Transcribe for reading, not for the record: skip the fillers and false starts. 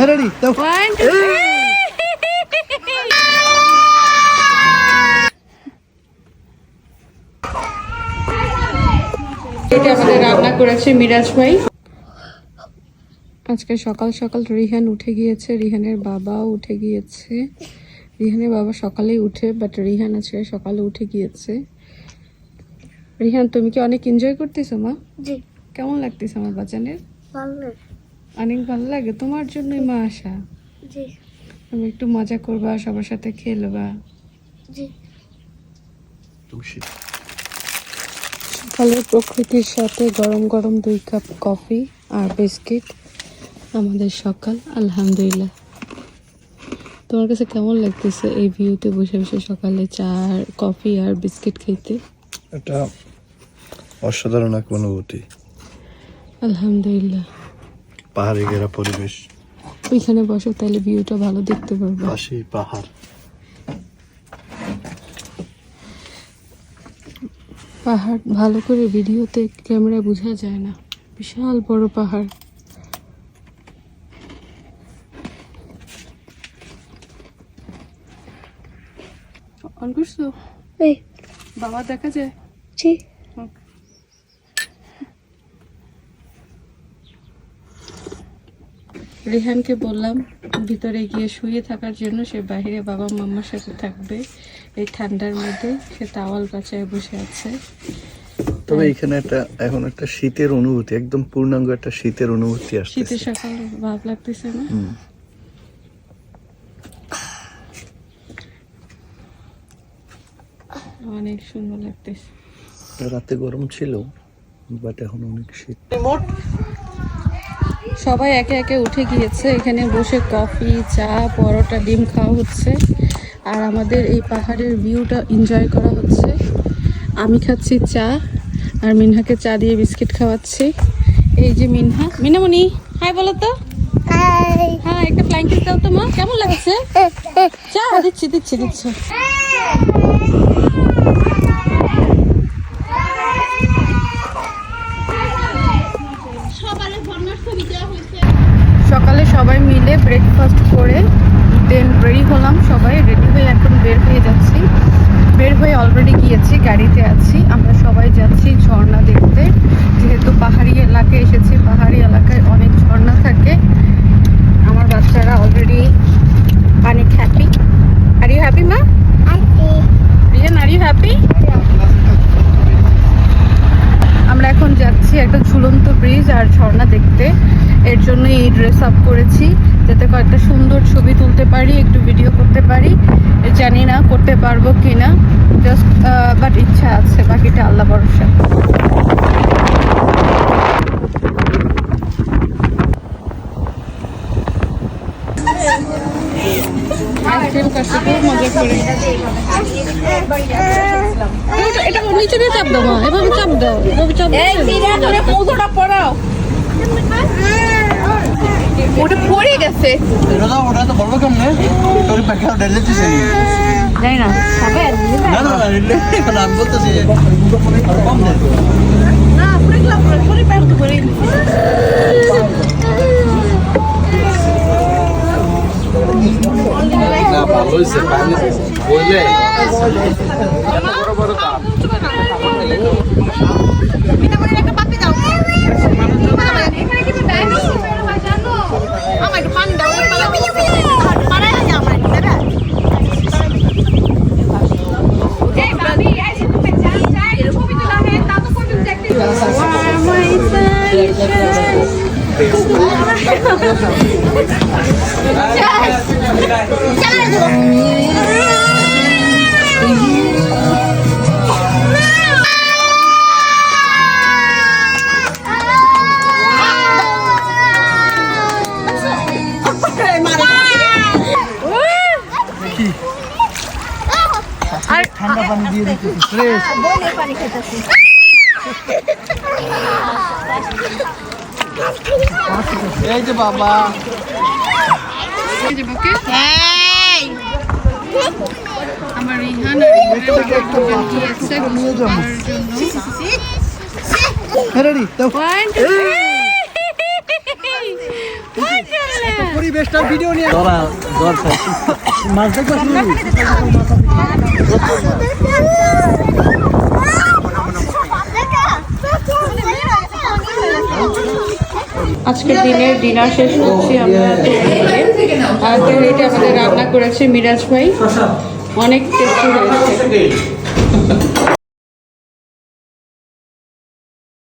Ready দাও। 1 2 এটা আমাদের রান্না করেছে মিরাজ ভাই। আজকে সকাল সকাল রিহান উঠে গিয়েছে, রিহানের বাবাও উঠে গিয়েছে। রিহানের বাবা সকালেই উঠে, বাট রিহান আজকে সকালে উঠে গিয়েছে। রিহান, তুমি কি অনেক এনজয় করতেছো মা? জি। কেমন লাগতেছে আমার বাচ্চাদের? ভালো লাগে। অনেক ভালো লাগে। তোমার জন্যই মা আসা। জি। তুমি একটু মজা করবা, সবার সাথে খেলবা। জি। সকালের প্রকৃতির সাথে গরম গরম 2 কাপ কফি আর বিস্কিট আমাদের সকাল। আলহামদুলিল্লাহ। তোমার কাছে কেমন লাগতেছে এই ভিউতে বসে বসে সকালে চা আর কফি আর বিস্কিট খেতে? এটা অসাধারণ এক অনুভূতি। আলহামদুলিল্লাহ। পাহাড়ে ঘেরা পরিবেশ, ওইখানে বসো, তাহলে ভিউটা ভালো দেখতে পারবে। পাশেই পাহাড়। পাহাড় ভালো করে ভিডিওতে ক্যামেরা বোঝা যায় না, বিশাল বড় পাহাড়। অন করছো? এই বাবা দেখা যায়? জি। রেহানকে বললাম ভিতরে গিয়ে শুয়ে থাকার জন্য, সে বাইরে বাবা মাম্মার সাথে থাকবে এই ঠান্ডার মধ্যে। সে তাওয়াল কাচায় বসে আছে। তবে এখানে এখন একটা শীতের অনুভূতি, একদম পূর্ণাঙ্গ একটা শীতের অনুভূতি আসছে। শীতের সকাল ভাব লাগতেছে না? অনেক সুন্দর লাগতেছে। রাতে গরম ছিল, বাট এখন অনেক শীত। সবাই একে একে উঠে গিয়েছে, এখানে বসে কফি, চা, পরোটা, ডিম খাওয়া হচ্ছে আর আমাদের এই পাহাড়ের ভিউটা এনজয় করা হচ্ছে। আমি খাচ্ছি চা আর মিনহাকে চা দিয়ে বিস্কিট খাওয়াচ্ছি। এই যে মিনহা, মিনামণি হাই বলো তো। হ্যাঁ, একটা ফ্লাইং কিস দাও তো মা। কেমন লাগছে? চা দিচ্ছি দিচ্ছি দিচ্ছি। সকালে সবাই মিলে ব্রেকফাস্ট করে দেন রেডি হলাম। সবাই রেডি হয়ে এখন বের হয়ে যাচ্ছি। বের হয়ে অলরেডি গিয়েছি, গাড়িতে আছি। আমরা সবাই যাচ্ছি ঝর্ণা দেখতে, যেহেতু পাহাড়ি এলাকায় এসেছি। পাহাড়ি এলাকায় অনেক ঝর্ণা থাকে। আমার বাচ্চারা অলরেডি অনেক হ্যাপি। আর ইউ হ্যাপি মা? Riyan, are you happy? আমরা এখন যাচ্ছি একটা ঝুলন্ত ব্রিজ আর ঝর্ণা দেখতে। এর জন্য এই ড্রেস আপ করেছি, যাতে কয়েকটা সুন্দর ছবি তুলতে পারি, একটু ভিডিও করতে পারি। জানি না করতে পারবো কিনা, জাস্ট বাট ইচ্ছা আছে, বাকিটা আল্লাহ ভরসা। এটা নিচে দিয়ে চাপ দাও মা, এভাবে চাপ দাও, এভাবে চাপ দাও। ওটা পড়ে গেছে, ওটা তো বলবো কেমনে? তোর ব্যাগটা ডেলে দিছিস জানি না খাবে না না এখন আমি বলতেছি কম দে না, পড়ে গেলাম, পড়ে পার করে। না ভালো হইছে পানি বললে বড় বড় কাপ এটা করে একটা পাপি দাও। এখানে কি টাইম আছে জানো? আমার একটু পানি দাও, পাড়ায় না আমার দাদা। এই ভাবি আইছে, তুমি জান যাই ছবি তোলা হে তা তো কোন দেখতে ঠান্ডা পানি দিয়ে দিতেছি ফ্রেশ বলে পানি খেতেছি। এই যে বাবা, এই যে বুকে আমার রিহান গিয়েছে গোসল করার জন্য। রেডি দাও। 1 2 3 পরি তোরা জ্বর খাইছিস মাছ দেখো আজকের দিনের ডিনার শেষ করছি আমরা আর তেহরিটা আমাদের রান্না করেছে মিরাজ ভাই, অনেক টেস্টি হয়েছে।